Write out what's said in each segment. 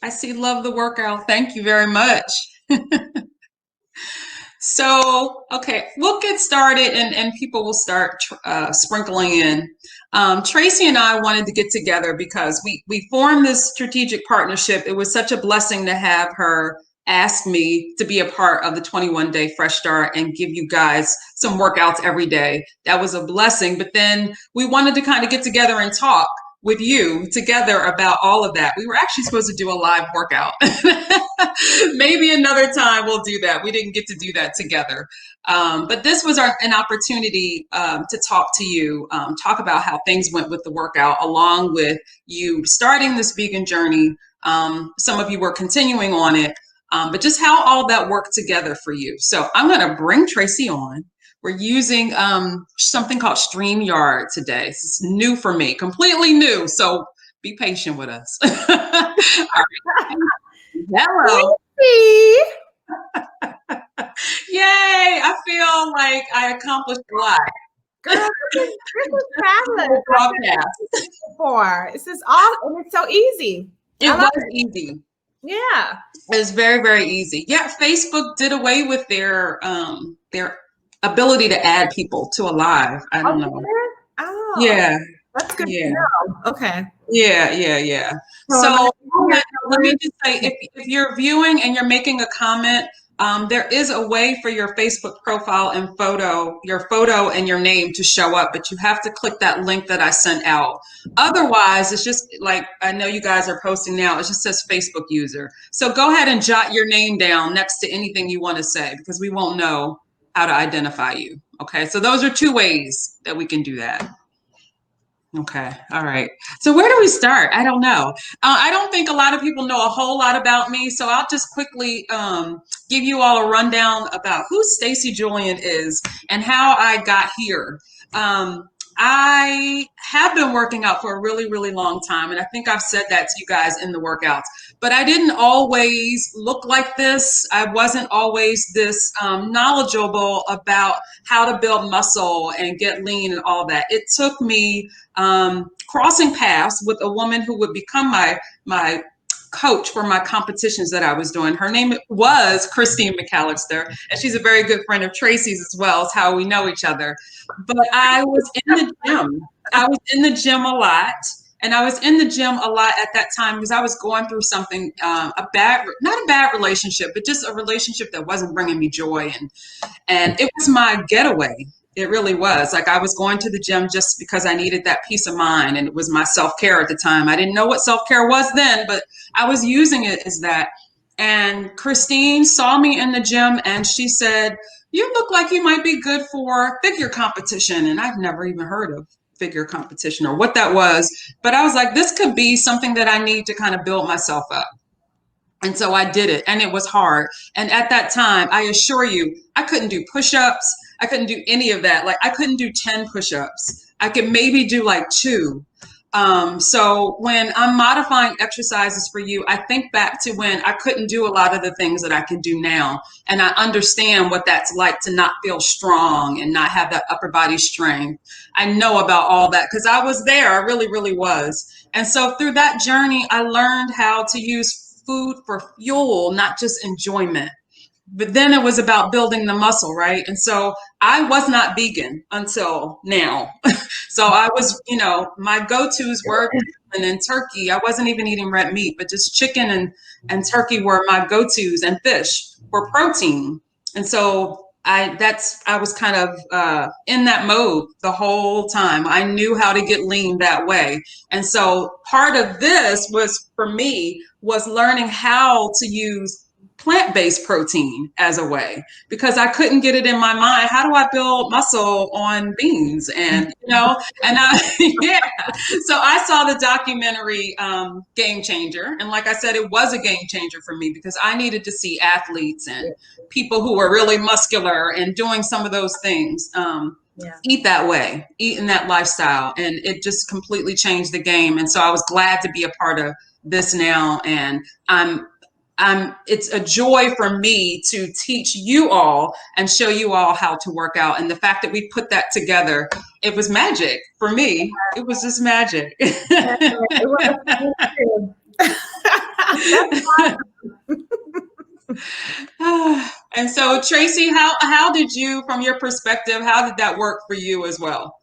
I see. Love the workout. Thank you very much. So, okay, we'll get started and people will start sprinkling in. Tracye and I wanted to get together because we formed this strategic partnership. It was such a blessing to have her ask me to be a part of the 21-day Fresh Start and give you guys some workouts every day. That was a blessing. But then we wanted to kind of get together and talk with you together about all of that. We were actually supposed to do a live workout. Maybe another time we'll do that. We didn't get to do that together. But this was an opportunity to talk to you, talk about how things went with the workout, along with you starting this vegan journey. Some of you were continuing on it, but just how all that worked together for you. So I'm going to bring Tracye on. We're using something called StreamYard today. This is new for me, completely new. So be patient with us. All right. Hello. Yay! I feel like I accomplished a lot. Girl, this is fabulous. Before. This is all, and it's so easy. It was easy. Yeah. It was very, very easy. Yeah, Facebook did away with their ability to add people to a live. I don't know. Oh, yeah. That's good to know. Okay. Yeah. So let me just say, if you're viewing and you're making a comment, there is a way for your Facebook profile and your photo and your name to show up, but you have to click that link that I sent out. Otherwise, it's just like, I know you guys are posting now, it just says Facebook user. So go ahead and jot your name down next to anything you want to say, because we won't know how to identify you. Okay, so those are two ways that we can do that. Okay. All right. So where do we start? I don't know. I don't think a lot of people know a whole lot about me. So I'll just quickly give you all a rundown about who Stacy Julian is and how I got here. I have been working out for a really, really long time. And I think I've said that to you guys in the workouts. But I didn't always look like this. I wasn't always this knowledgeable about how to build muscle and get lean and all that. It took me crossing paths with a woman who would become my coach for my competitions that I was doing. Her name was Tracye McQuirter, and she's a very good friend of Tracye's as well. Is how we know each other. But I was in the gym. I was in the gym a lot. And I was in the gym a lot at that time because I was going through something, not a bad relationship, but just a relationship that wasn't bringing me joy. And it was my getaway. It really was. Like, I was going to the gym just because I needed that peace of mind, and it was my self-care at the time. I didn't know what self-care was then, but I was using it as that. And Christine saw me in the gym and she said, "You look like you might be good for figure competition." And I've never even heard of figure competition or what that was. But I was like, this could be something that I need to kind of build myself up. And so I did it, and it was hard. And at that time, I assure you, I couldn't do push-ups. I couldn't do any of that. Like, I couldn't do 10 push-ups. I could maybe do like 2. So when I'm modifying exercises for you, I think back to when I couldn't do a lot of the things that I can do now. And I understand what that's like to not feel strong and not have that upper body strength. I know about all that because I was there. I really, really was. And so through that journey, I learned how to use food for fuel, not just enjoyment. But then it was about building the muscle, right? And so I was not vegan until now. So I was, my go-tos were chicken and turkey. I wasn't even eating red meat, but just chicken and turkey were my go-tos, and fish for protein. And so I was kind of in that mode the whole time. I knew how to get lean that way. And so part of this was, for me, was learning how to use plant-based protein as a way, because I couldn't get it in my mind. How do I build muscle on beans? And yeah. So I saw the documentary Game Changer, and like I said, it was a game changer for me because I needed to see athletes and people who were really muscular and doing some of those things eat that way, eat in that lifestyle, and it just completely changed the game. And so I was glad to be a part of this now, and it's a joy for me to teach you all and show you all how to work out. And the fact that we put that together, it was magic for me. It was just magic. And so, Tracye, how did you, from your perspective, how did that work for you as well?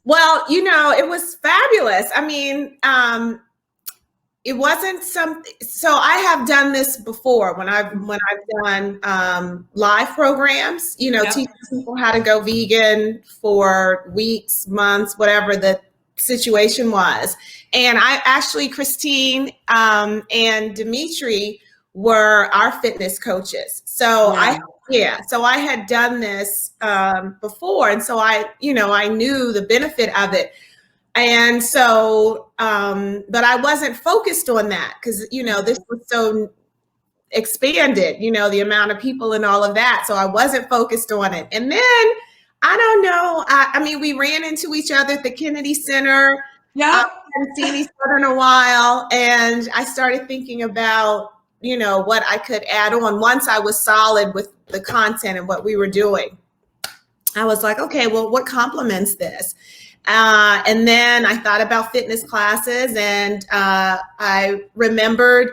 Well, it was fabulous. I mean, it wasn't something. So I have done this before when I've done live programs. Yep. Teaching people how to go vegan for weeks, months, whatever the situation was. And Christine and Dimitri were our fitness coaches. So so I had done this before, and so I knew the benefit of it. And so, but I wasn't focused on that because, this was so expanded, the amount of people and all of that. So I wasn't focused on it. And then, I don't know, I mean, we ran into each other at the Kennedy Center. Yeah. I hadn't seen each other in a while. And I started thinking about, what I could add on once I was solid with the content and what we were doing. I was like, okay, well, what complements this? And then I thought about fitness classes, and I remembered,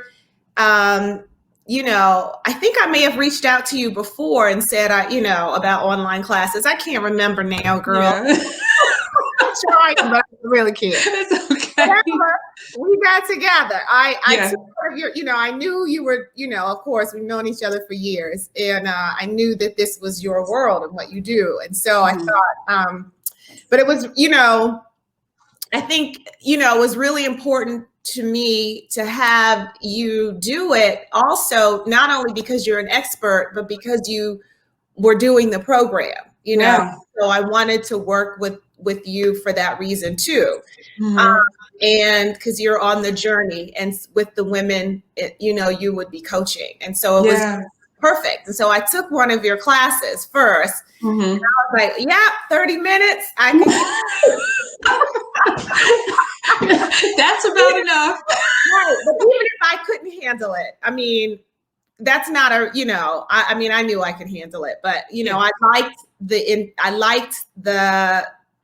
I think I may have reached out to you before and said, about online classes. I can't remember now, girl. Yeah. I'm trying, but I really can't. It's okay. Whatever, we got together. I knew you were, of course, we've known each other for years, and I knew that this was your world and what you do. And so I thought, but it was, I think, it was really important to me to have you do it also, not only because you're an expert, but because you were doing the program, Yeah. So I wanted to work with you for that reason too. And because you're on the journey, and with the women, you would be coaching. And so it was perfect. And so I took one of your classes first. And I was like, yeah, 30 minutes. I can. That's about enough. Right. But even if I couldn't handle it, I mean, that's not I knew I could handle it, but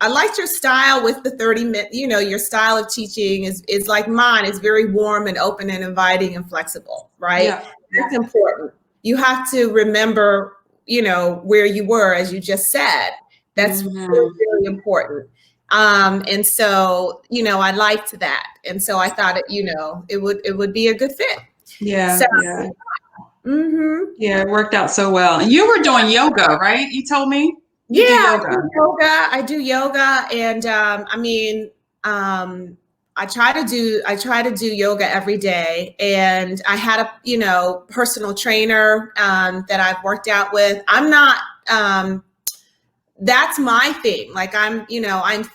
I liked your style with the 30 minute, your style of teaching is like mine. It's very warm and open and inviting and flexible, right? Yeah. That's important. You have to remember, where you were, as you just said. That's really, really important. And so, I liked that. And so I thought it would be a good fit. Yeah. So, yeah. Yeah, it worked out so well. And you were doing yoga, right? You told me? I do yoga. And I try to do yoga every day. And I had a, personal trainer that I've worked out with. I'm not, that's my thing. Like I'm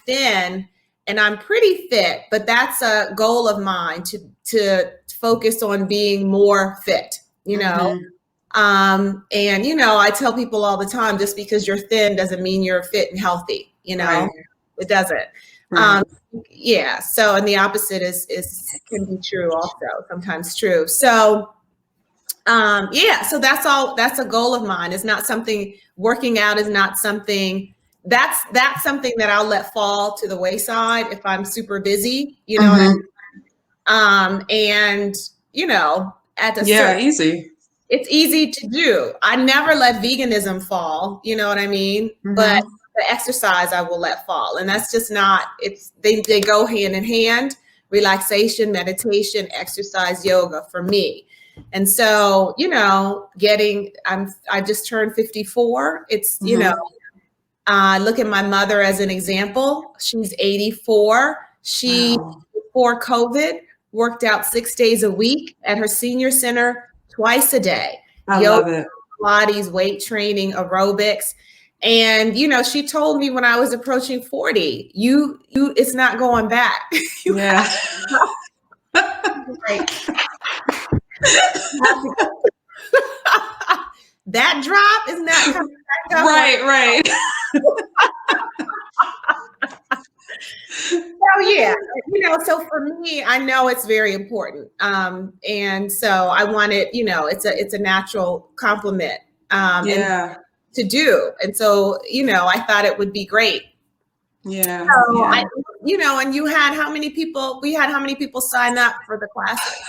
thin and I'm pretty fit, but that's a goal of mine to focus on being more fit, and, I tell people all the time, just because you're thin doesn't mean you're fit and healthy, Right. It doesn't. Right. So, and the opposite can be true also, sometimes true. So, so that's a goal of mine. It's not something, working out is not something that's something that I'll let fall to the wayside if I'm super busy, what I mean? And, easy. It's easy to do. I never let veganism fall, you know what I mean? But the exercise I will let fall. And that's just not, they go hand in hand, relaxation, meditation, exercise, yoga for me. And so, I just turned 54. It's, look at my mother as an example. She's 84. She, before COVID, worked out 6 days a week at her senior center, twice a day. I love it. Pilates, weight training, aerobics. And, she told me when I was approaching 40, it's not going back. Yeah. That drop is not coming back up. Right. So so for me, I know it's very important. And so I wanted, it's a natural compliment to do. And so, I thought it would be great. Yeah. So and you had how many people sign up for the classes?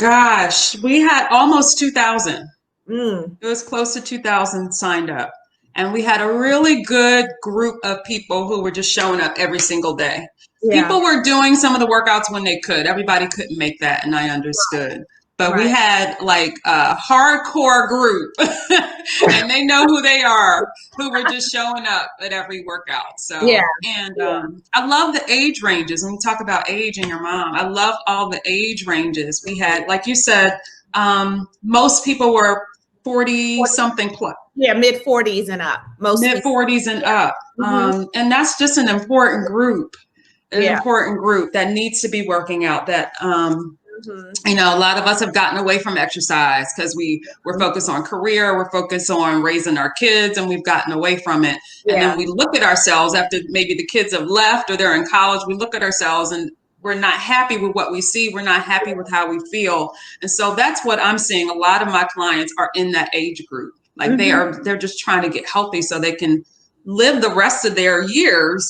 Gosh, we had almost 2,000. Mm, It was close to 2,000 signed up. And we had a really good group of people who were just showing up every single day. yeah. People were doing some of the workouts when they could. Everybody couldn't make that, and I understood. But we Right. had like a hardcore group, and they know who they are, who were just showing up at every workout. Yeah. So, and Yeah. I love the age ranges. When we talk about age and your mom, I love all the age ranges. We had, like you said, most people were 40 something plus, Yeah, mid 40s and up, mid mostly. 40s and up. Hmm. And that's just an Yeah. important group that needs to be working out. That, Hmm. a lot of us have gotten away from exercise because we're focused on career, we're focused on raising our kids, and we've gotten away from it. And then Yeah. we look at ourselves after maybe the kids have left or they're in college. We look at ourselves and we're not happy with what we see. We're not happy with how we feel. And so that's what I'm seeing. A lot of my clients are in that age group. Like Hmm. they're just trying to get healthy so they can live the rest of their years,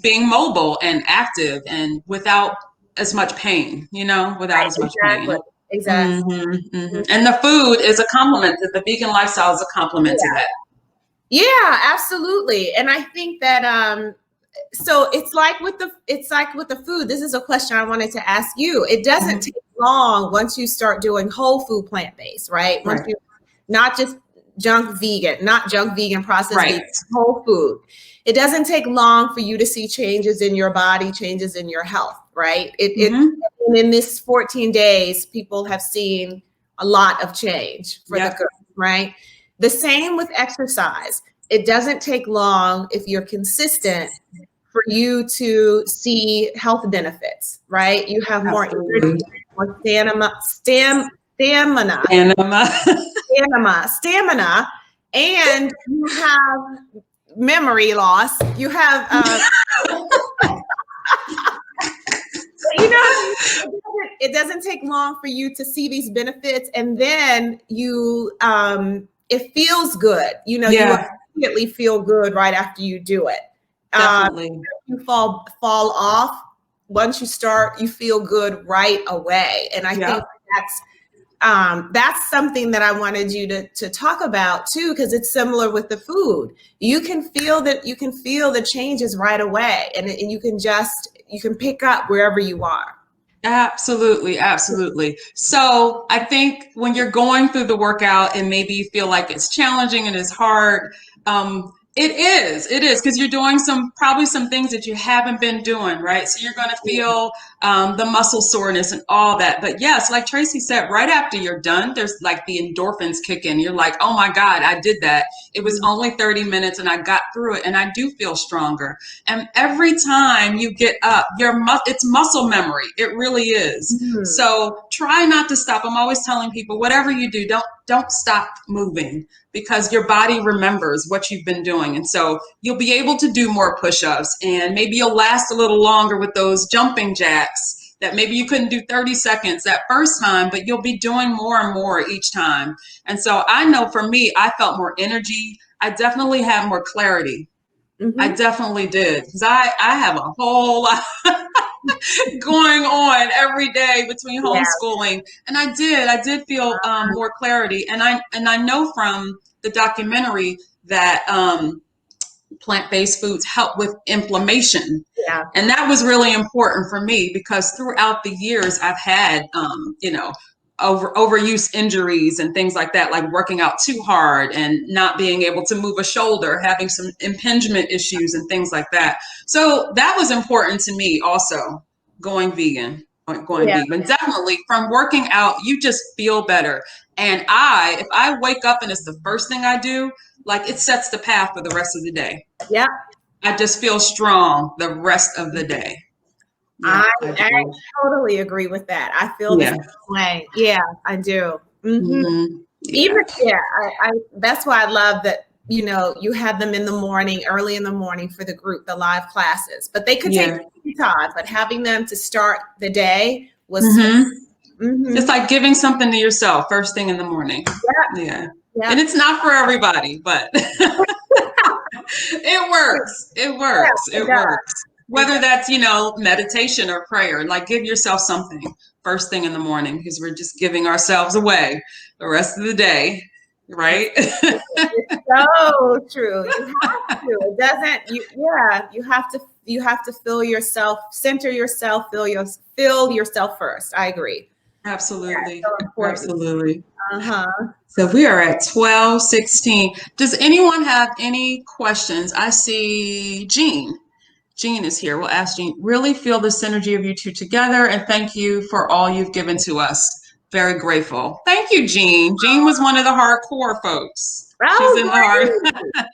being mobile and active and without as much pain, without Right. as much Exactly. pain. Exactly. And the food is a complement. The vegan lifestyle is a complement to Yeah. that. Yeah, absolutely. And I think that so it's like with the food. This is a question I wanted to ask you. It doesn't Mhm. take long once you start doing whole food plant-based, right? Once Right. you not just not junk vegan, processed Right. vegan, whole food. It doesn't take long for you to see changes in your body, changes in your health, right? Hmm. In this 14 days, people have seen a lot of change for the Yep. good, right? The same with exercise. It doesn't take long if you're consistent for you to see health benefits, right? You have more energy, Absolutely. more stamina, Anima. stamina, and you have memory loss. You have, it doesn't take long for you to see these benefits, and then it feels good. You Yeah, immediately feel good right after you do it. Um, definitely. you fall off. Once you start, you feel good right away, and I think Yep. that's something that I wanted you to talk about too, because it's similar with the food. You can feel the changes right away, and you can pick up wherever you are. Absolutely, absolutely. So I think when you're going through the workout and maybe you feel like it's challenging and it's hard, it is because you're doing probably some things that you haven't been doing, right? So you're going to feel the muscle soreness and all that. But yes, like Tracye said, right after you're done, there's like the endorphins kick in. You're like, oh my God, I did that. It was only 30 minutes and I got through it and I do feel stronger. And every time you get up, it's muscle memory. It really is. Mhm. So try not to stop. I'm always telling people, whatever you do, don't stop moving because your body remembers what you've been doing. And so you'll be able to do more push-ups and maybe you'll last a little longer with those jumping jacks that maybe you couldn't do 30 seconds that first time, but you'll be doing more and more each time. And so I know for me, I felt more energy. I definitely had more clarity. I Mhm. definitely did because I have a whole lot going on every day between Yeah. homeschooling, and I did feel more clarity, and I know from the documentary that plant-based foods help with inflammation. Yeah. And that was really important for me because throughout the years I've had, overuse injuries and things like that, like working out too hard and not being able to move a shoulder, having some impingement issues and things like that. So that was important to me also, going vegan. Going Yeah. vegan. Definitely from working out, you just feel better. And if I wake up and it's the first thing I do, like it sets the path for the rest of the day. Yeah. I just feel strong the rest of the day. Yeah, I I do. totally agree with that. I feel the Yeah. same way. Yeah, I do. Hmm. Yeah. Even yeah, that's why I love that, you have them in the morning, early in the morning for the group, the live classes. But they could take Yeah. time, but having them to start the day was hmm It's mhm. like giving something to yourself first thing in the morning. Yeah, Yeah. yeah. And it's not for everybody, but it works. It Yeah, works. it It does. works. Whether that's, meditation or prayer, like give yourself something first thing in the morning, because we're just giving ourselves away the rest of the day, right? It's so true. You have to. It doesn't. You have to fill yourself, center yourself, fill yourself first. I agree. Absolutely. Yeah, so important. Absolutely. Uh-huh. So we are at 12:16. Does anyone have any questions? I see Jean. Jean is here. We'll ask Jean. Really feel the synergy of you two together, and thank you for all you've given to us. Very grateful. Thank you, Jean. Jean was one of the hardcore folks. She's in the heart.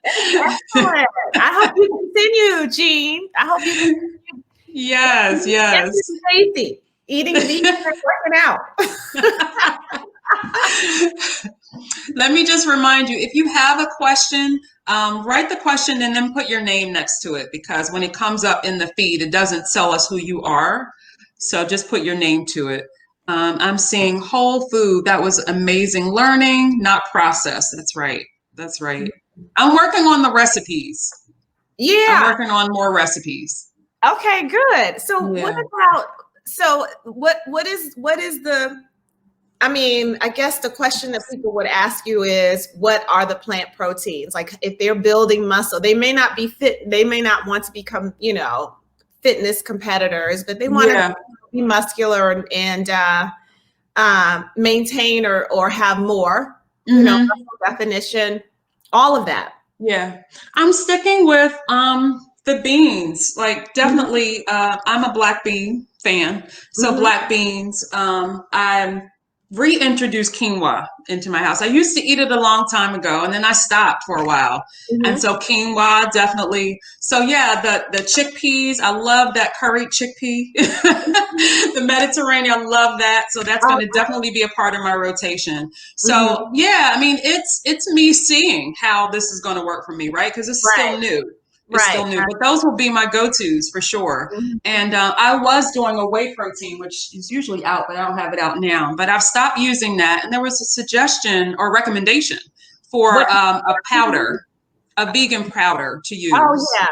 Excellent. I hope you continue, Jean. I hope you continue. Yes, yes. Stacy, eating vegan and working out. Let me just remind you, if you have a question, write the question and then put your name next to it, because when it comes up in the feed, it doesn't tell us who you are. So just put your name to it. I'm seeing whole food. That was amazing learning, not processed. That's right. That's right. I'm working on the recipes. Yeah. I'm working on more recipes. Okay, good. So what is the, I mean, I guess the question that people would ask you is, what are the plant proteins? Like if they're building muscle, they may not be fit, they may not want to become, fitness competitors, but they want to be muscular and maintain or have more, muscle definition, all of that. Yeah, I'm sticking with the beans. Like definitely, I'm a black bean fan. So black beans. I'm reintroduced quinoa into my house. I used to eat it a long time ago, and then I stopped for a while. And so quinoa definitely. So yeah, the chickpeas. I love that curried chickpea. The Mediterranean, I love that. So that's going to definitely be a part of my rotation. So yeah, I mean, it's me seeing how this is going to work for me, right? Because it's still new. It's still new, but those will be my go-tos for sure. And I was doing a whey protein, which is usually out, but I don't have it out now. But I've stopped using that. And there was a suggestion or recommendation for a powder, a vegan powder to use. Oh yeah.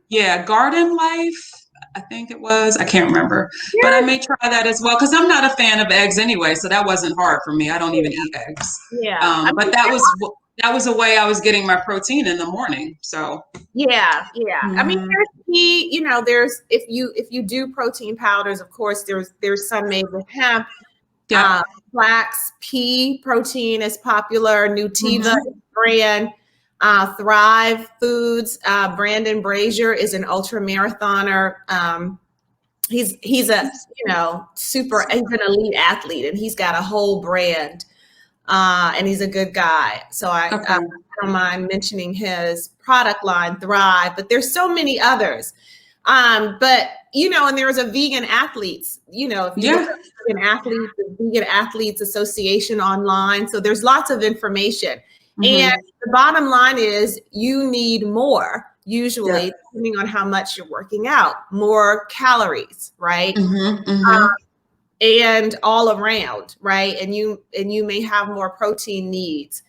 Yeah, Garden Life, I think it was. I can't remember. But I may try that as well, because I'm not a fan of eggs anyway, so that wasn't hard for me. I don't even eat eggs. Yeah. But that was a way I was getting my protein in the morning. So yeah. I mean, there's key, there's if you do protein powders, of course, there's some made with hemp. Flax pea protein is popular. Nutiva brand. Thrive Foods. Brandon Brazier is an ultra marathoner. He's a he's an elite athlete, and he's got a whole brand. And he's a good guy. So I don't mind mentioning his product line, Thrive, but there's so many others. But, and there's a vegan athletes, if you look at the Vegan Athletes Association online. So there's lots of information. And the bottom line is you need more, usually, depending on how much you're working out, more calories, right? And all around, right? And you may have more protein needs.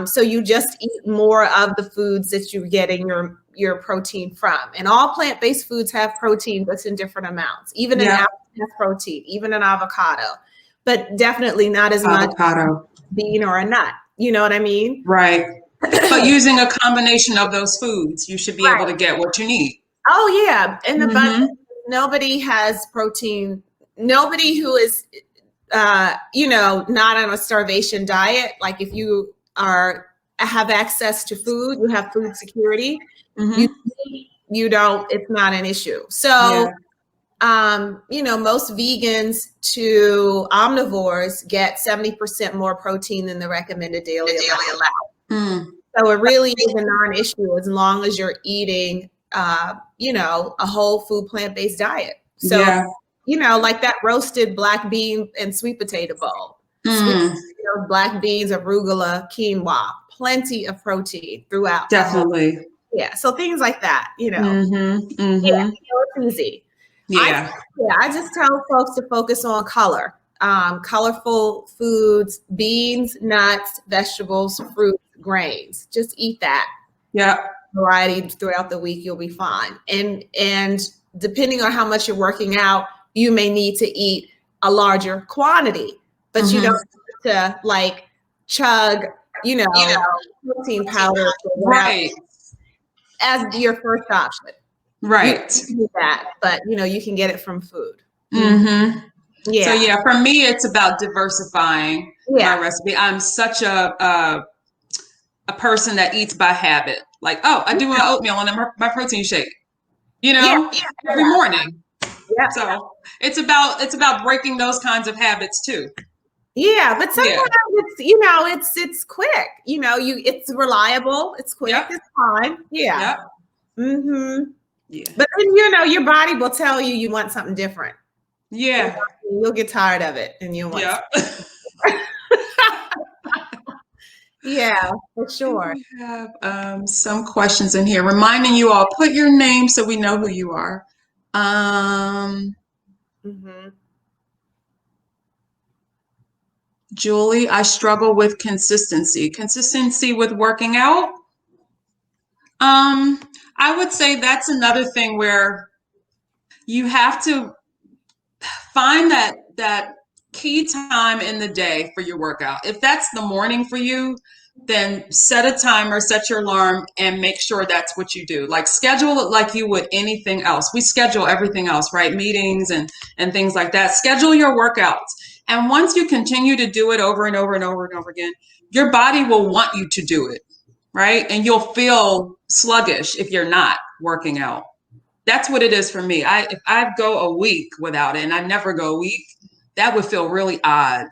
So you just eat more of the foods that you're getting your protein from. And all plant-based foods have protein, but in different amounts. Even an apple has protein, even an avocado, but definitely not as much as a bean or a nut. You know what I mean? Right. But using a combination of those foods, you should be able to get what you need. Oh yeah. And nobody has protein. Nobody who is, not on a starvation diet. Like if you have access to food, you have food security, you don't, it's not an issue. So, most vegans to omnivores get 70% more protein than the recommended daily allowance. So it really is a non-issue as long as you're eating, a whole food plant-based diet. So, like that roasted black bean and sweet potato bowl, black beans, arugula, quinoa, plenty of protein throughout. Definitely. Yeah. So things like that, it's easy. I just tell folks to focus on color, colorful foods, beans, nuts, vegetables, fruits, grains. Just eat that. Yeah. variety throughout the week, you'll be fine. And depending on how much you're working out, you may need to eat a larger quantity, but you don't have to like chug, protein powder Right. as your first option. Right. You can do that, but you can get it from food. Mm-hmm. Yeah. So yeah, for me, it's about diversifying my recipe. I'm such a person that eats by habit. Like, oh, I do my oatmeal and my protein shake, every morning. Yeah. So it's about breaking those kinds of habits too. Yeah, but sometimes it's quick. It's reliable. It's quick. Yep. It's fine. Yeah. Yep. Mm-hmm. Yeah. But then your body will tell you want something different. Yeah. You'll get tired of it, and you'll want. Yeah. Yeah, for sure. We have some questions in here. Reminding you all, put your name so we know who you are. Julie, I struggle with consistency. Consistency with working out? I would say that's another thing where you have to find that key time in the day for your workout. If that's the morning for you, then set a timer, set your alarm, and make sure that's what you do. Like schedule it like you would anything else. We schedule everything else, right? Meetings and things like that. Schedule your workouts. And once you continue to do it over and over and over and over again, your body will want you to do it, right? And you'll feel sluggish if you're not working out. That's what it is for me. If I go a week without it, and I never go a week, that would feel really odd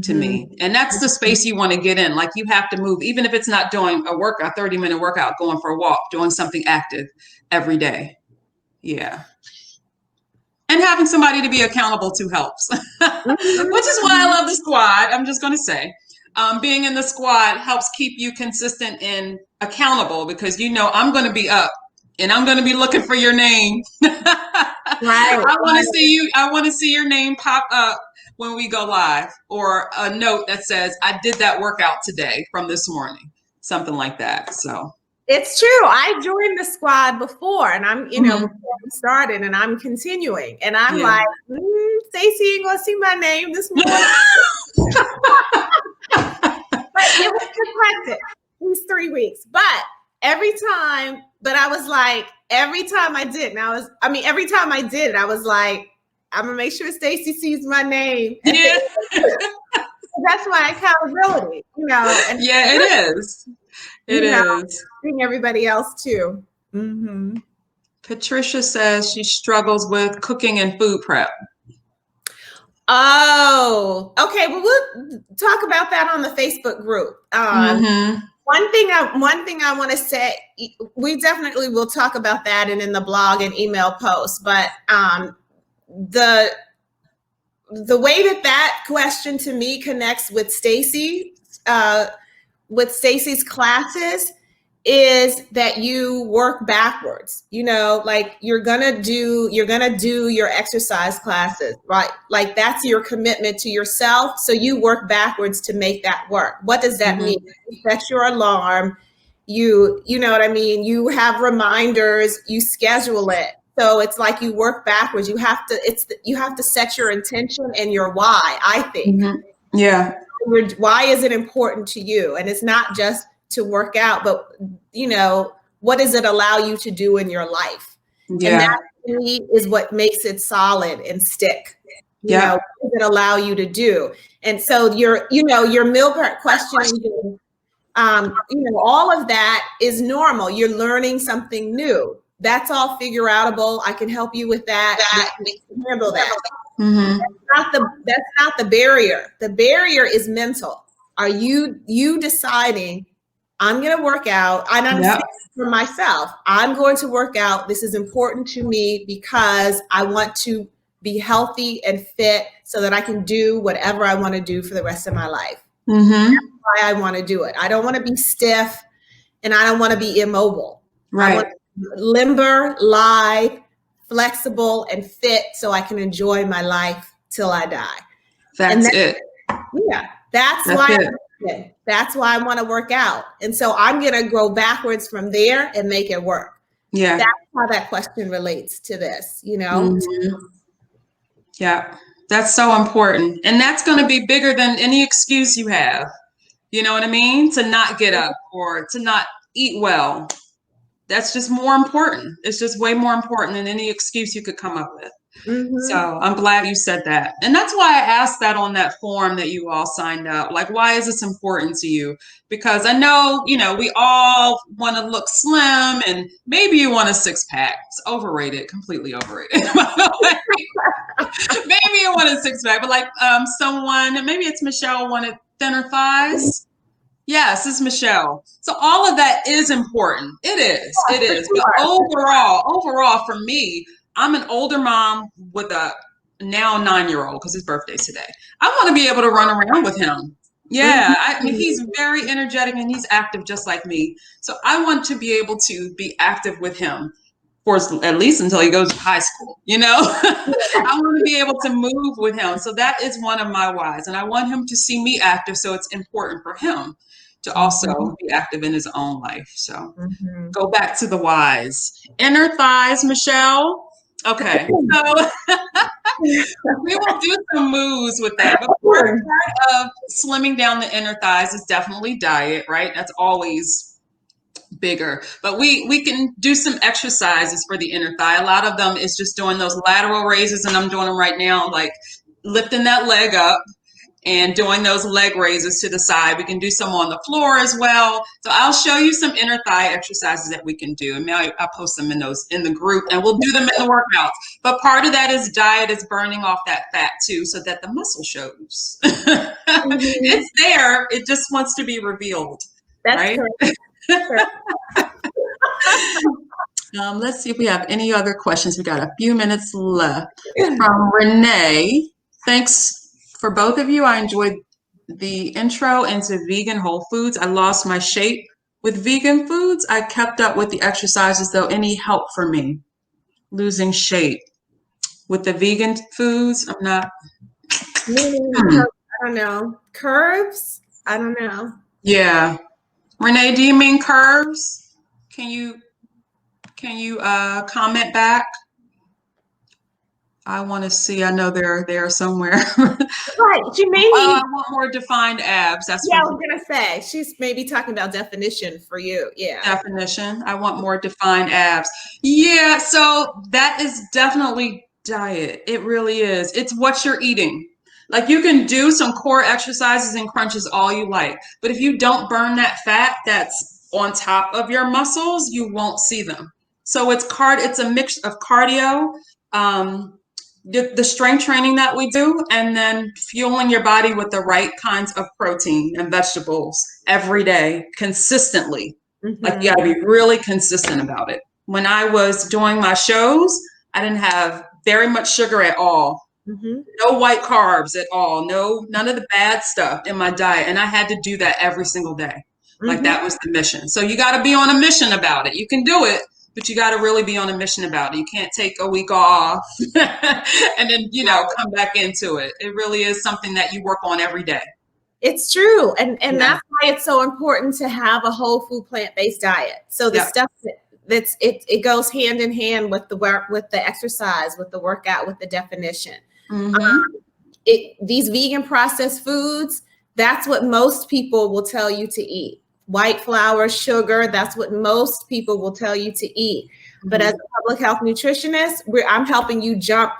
to me. And that's the space you want to get in. Like you have to move, even if it's not doing a workout, 30-minute workout, going for a walk, doing something active every day. Yeah. And having somebody to be accountable to helps, which is why I love the squad. I'm just going to say, being in the squad helps keep you consistent and accountable because I'm going to be up and I'm going to be looking for your name. Right. I want to see you. I want to see your name pop up when we go live, or a note that says, I did that workout today from this morning, something like that. So it's true. I joined the squad before, and I'm, before we started, and I'm continuing, and I'm like, Stacy ain't gonna see my name this morning. But it was practice these 3 weeks. But every time I did it, I was like, I'm gonna make sure Stacy sees my name. Yeah. That's my accountability, And yeah, it is. It is. Everybody else too. Mm-hmm. Patricia says she struggles with cooking and food prep. Oh, okay. Well, we'll talk about that on the Facebook group. One thing I want to say, we definitely will talk about that and in the blog and email posts. But the way that question to me connects with Stacy, with Stacy's classes, is that you work backwards. Like you're gonna do your exercise classes, right? Like that's your commitment to yourself. So you work backwards to make that work. What does that mean? You set your alarm. You know what I mean? You have reminders. You schedule it. So it's like you work backwards. You have to set your intention and your why. I think. Yeah. Why is it important to you? And it's not just to work out, but what does it allow you to do in your life? Yeah. And that to me is what makes it solid and stick. What does it allow you to do? And so your meal prep question, all of that is normal. You're learning something new. That's all figure outable. I can help you with that. Handle that. That's not the barrier. The barrier is mental. Are you deciding, I'm going to work out, and I'm saying for myself, I'm going to work out. This is important to me because I want to be healthy and fit so that I can do whatever I want to do for the rest of my life. That's why I want to do it. I don't want to be stiff and I don't want to be immobile. Right. I want to be limber, lithe, flexible, and fit so I can enjoy my life till I die. That's it. Yeah. That's why That's why I want to work out. And so I'm going to go backwards from there and make it work. Yeah. That's how that question relates to this, you know? Mm-hmm. Yeah, that's so important. And that's going to be bigger than any excuse you have. You know what I mean? To not get up or to not eat well. That's just more important. It's just way more important than any excuse you could come up with. Mm-hmm. So I'm glad you said that. And that's why I asked that on that form that you all signed up. Like, why is this important to you? Because I know, we all want to look slim and maybe you want a six pack. It's overrated, completely overrated. Maybe you want a six pack, but like someone, maybe it's Michelle, wanted thinner thighs. Yes, it's Michelle. So all of that is important. It is. It is. But overall, for me, I'm an older mom with a now 9-year-old because his birthday's today. I want to be able to run around with him. Yeah, he's very energetic and he's active just like me. So I want to be able to be active with him for at least until he goes to high school, I want to be able to move with him. So that is one of my whys. And I want him to see me active. So it's important for him to also be active in his own life. So go back to the whys. Inner thighs, Michelle. Okay. So we will do some moves with that. But part of slimming down the inner thighs is definitely diet, right? That's always bigger, but we can do some exercises for the inner thigh. A lot of them is just doing those lateral raises, and I'm doing them right now, like lifting that leg up and doing those leg raises to the side. We can do some on the floor as well. So I'll show you some inner thigh exercises that we can do, and I'll post them in the group, and we'll do them in the workouts. But part of that is diet, is burning off that fat too, so that the muscle shows. It's there, it just wants to be revealed. That's right? correct. Let's see if we have any other questions. We got a few minutes left. From Renee, thanks for both of you. I enjoyed the intro into vegan whole foods. I lost my shape with vegan foods. I kept up with the exercises though. Any help for me losing shape with the vegan foods? I'm not. I don't know. Curves? I don't know. Yeah. Renee, do you mean curves? Can you comment back? I want to see. I know they're there somewhere. Right. She may need. I want more defined abs. That's I was gonna say she's maybe talking about definition for you. Yeah. Definition. I want more defined abs. Yeah. So that is definitely diet. It really is. It's what you're eating. Like you can do some core exercises and crunches all you like, but if you don't burn that fat that's on top of your muscles, you won't see them. So it's a mix of cardio, the strength training that we do, and then fueling your body with the right kinds of protein and vegetables every day consistently. Like you gotta be really consistent about it. When I was doing my shows, I didn't have very much sugar at all. No white carbs at all. None of the bad stuff in my diet. And I had to do that every single day. Like that was the mission. So you got to be on a mission about it. You can do it, but you got to really be on a mission about it. You can't take a week off and then, come back into it. It really is something that you work on every day. It's true. And that's why it's so important to have a whole food plant-based diet. So the stuff it goes hand in hand with the work, with the exercise, with the workout, with the definition. These vegan processed foods, that's what most people will tell you to eat. White flour, sugar, that's what most people will tell you to eat. But as a public health nutritionist, I'm helping you jump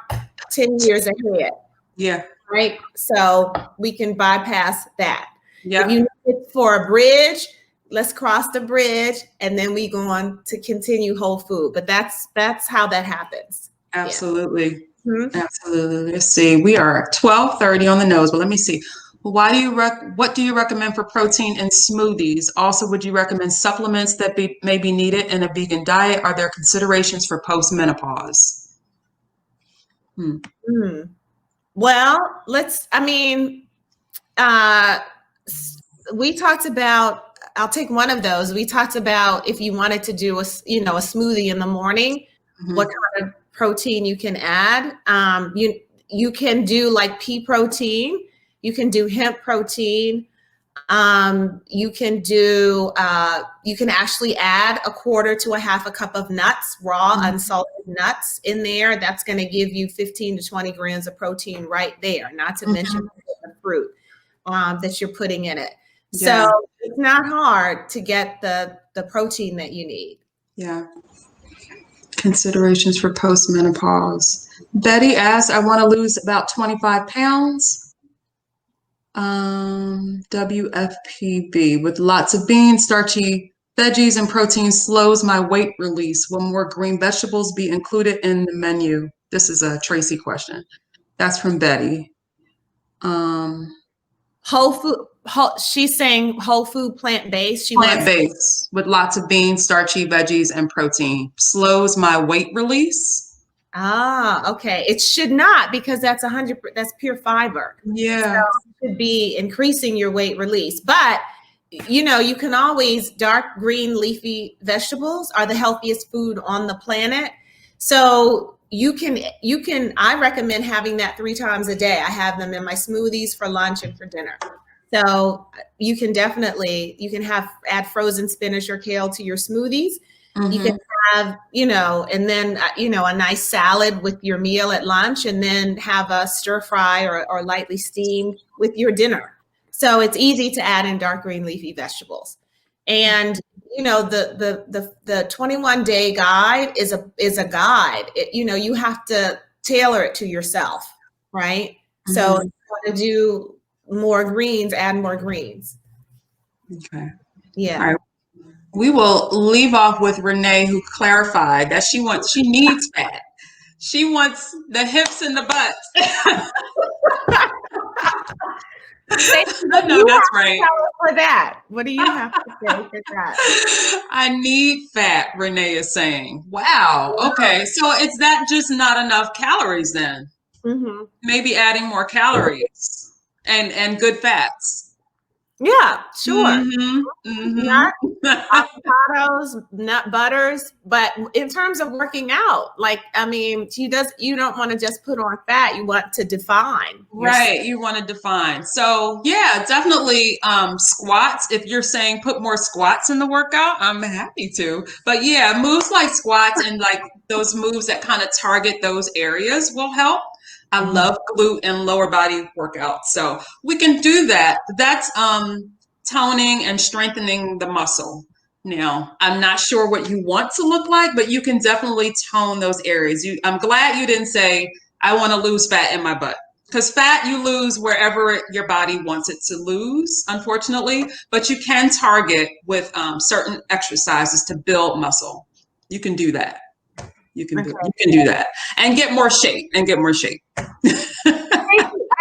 10 years ahead. Yeah. Right. So we can bypass that. Yeah. If you need it for a bridge, let's cross the bridge and then we go on to continue whole food. But that's how that happens. Absolutely. Absolutely. Let's see. We are at 12:30 on the nose, but let me see. What do you recommend for protein in smoothies? Also, would you recommend supplements that may be needed in a vegan diet? Are there considerations for post-menopause? Well, we talked about, I'll take one of those. We talked about if you wanted to do a smoothie in the morning, what kind of protein you can add. You can do like pea protein. You can do hemp protein. You can do, you can actually add a quarter to a half a cup of nuts, raw, unsalted nuts in there. That's going to give you 15 to 20 grams of protein right there, not to mention the fruit that you're putting in it. Yeah. So it's not hard to get the protein that you need. Yeah. Considerations for postmenopause. Betty asks, I want to lose about 25 pounds. WFPB with lots of beans, starchy veggies, and protein slows my weight release. Will more green vegetables be included in the menu? This is a Tracye question. That's from Betty. Whole food. She's saying whole food, plant-based. Plant-based with lots of beans, starchy veggies, and protein slows my weight release. Ah, okay. It should not, because that's 100%, that's pure fiber. Yeah. So it should be increasing your weight release. But, you know, you can always, dark green leafy vegetables are the healthiest food on the planet. So you can, I recommend having that 3 times a day. I have them in my smoothies for lunch and for dinner. So you can definitely, add frozen spinach or kale to your smoothies. You can have, you know, and then, you know, a nice salad with your meal at lunch, and then have a stir fry or lightly steamed with your dinner. So it's easy to add in dark green leafy vegetables. And, you know, the 21-day guide is a guide. You know, you have to tailor it to yourself, right? So if you want to do more greens, add more greens. Okay. Yeah. All right. We will leave off with Renee, who clarified that she needs fat. She wants the hips and the butt. No, that's right. For that, what do you have to say for that? I need fat, Renee is saying. Wow. Okay. So is that just not enough calories then? Maybe adding more calories and good fats. Yeah, sure. Nuts, avocados, nut butters. But in terms of working out, like, I mean, you don't want to just put on fat. You want to define. Right. You want to define. So yeah, definitely squats. If you're saying put more squats in the workout, I'm happy to. But yeah, moves like squats and like those moves that kind of target those areas will help. I love glute and lower body workouts. So we can do that. That's toning and strengthening the muscle. Now, I'm not sure what you want to look like, but you can definitely tone those areas. I'm glad you didn't say, I want to lose fat in my butt. Because fat you lose wherever your body wants it to lose, unfortunately. But you can target with certain exercises to build muscle. You can do that. You can do that and get more shape I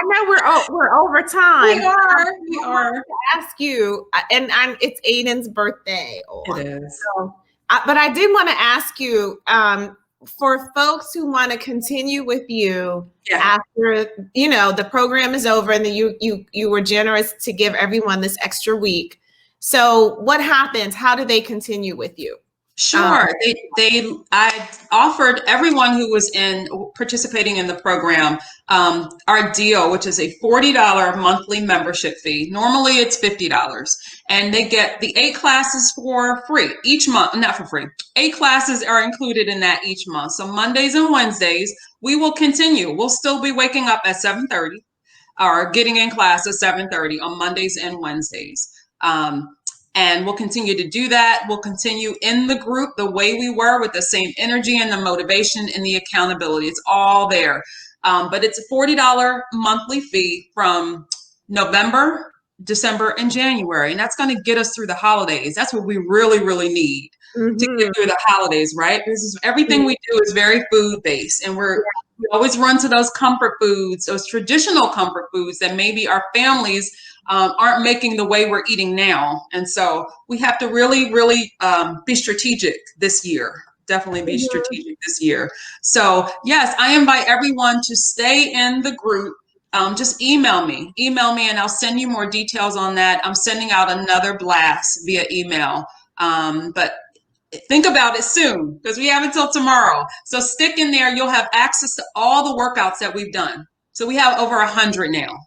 know we're over time. We are. To ask you, and it's Aiden's birthday. It is. So, but I did want to ask you, for folks who want to continue with you after, you know, the program is over, and then you were generous to give everyone this extra week. So what happens? How do they continue with you? Sure. I offered everyone who was participating in the program our deal, which is a $40 monthly membership fee. Normally it's $50, and they get the 8 classes for free each month. Not for free. 8 classes are included in that each month. So Mondays and Wednesdays we will continue. We'll still be waking up at 7:30 or getting in class at 7:30 on Mondays and Wednesdays. And we'll continue to do that. We'll continue in the group the way we were, with the same energy and the motivation and the accountability. It's all there. But it's a $40 monthly fee from November, December, and January. And that's going to get us through the holidays. That's what we really, really need to get through the holidays, right? Because everything we do is very food-based. And we always run to those comfort foods, those traditional comfort foods that maybe our families aren't making the way we're eating now. And so we have to really, really be strategic this year. Definitely be strategic this year. So yes, I invite everyone to stay in the group. Just email me and I'll send you more details on that. I'm sending out another blast via email. But think about it soon, because we have until tomorrow. So stick in there. You'll have access to all the workouts that we've done. So we have over 100 now.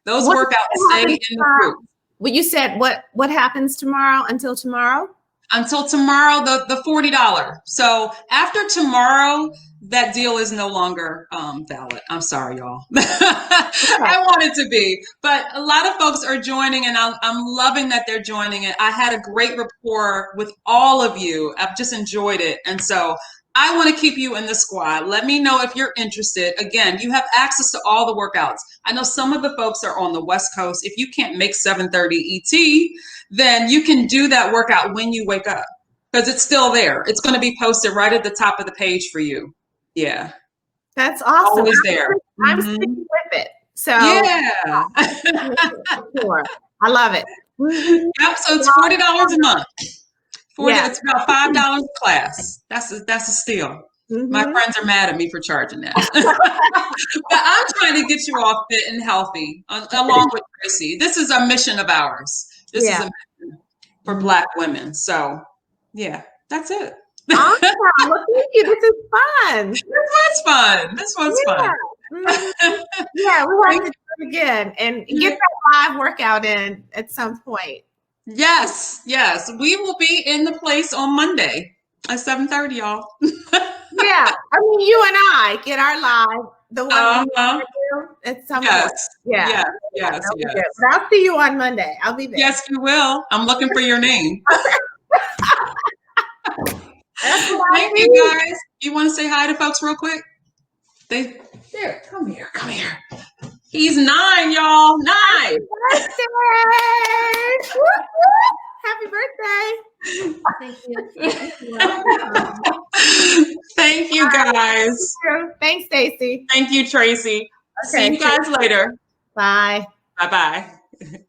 Those workouts stay in the group. Well, you said what happens tomorrow until tomorrow? Until tomorrow, the $40. So after tomorrow, that deal is no longer valid. I'm sorry, y'all. I want it to be, but a lot of folks are joining, and I'm loving that they're joining it. I had a great rapport with all of you. I've just enjoyed it, and so I want to keep you in the squad. Let me know if you're interested. Again, you have access to all the workouts. I know some of the folks are on the West Coast. If you can't make 7:30 ET, then you can do that workout when you wake up, because it's still there. It's going to be posted right at the top of the page for you. Yeah. That's awesome. Always there. I'm sticking with it. So yeah. Sure. I love it. Yep. So it's $40 a month. Yeah. It's about $5 a class. That's a steal. My friends are mad at me for charging that. But I'm trying to get you all fit and healthy along with Tracye. This is a mission of ours. This is a mission for Black women. So yeah, that's it. Awesome. Well, thank you. This is fun. This one's fun. Yeah, we have to do it again and get that live workout in at some point. Yes. We will be in the place on Monday at 7:30, y'all. Yeah. I mean, you and I get our live, the one we do at some point. Yeah. Yes. But I'll see you on Monday. I'll be there. Yes, you will. I'm looking for your name. Thank you, guys. You want to say hi to folks real quick? There, come here. He's 9, y'all. 9. Happy birthday. Thank you. Thank you, guys. Thanks, Stacy. Thank you, Tracye. See you guys later. Bye. Bye-bye.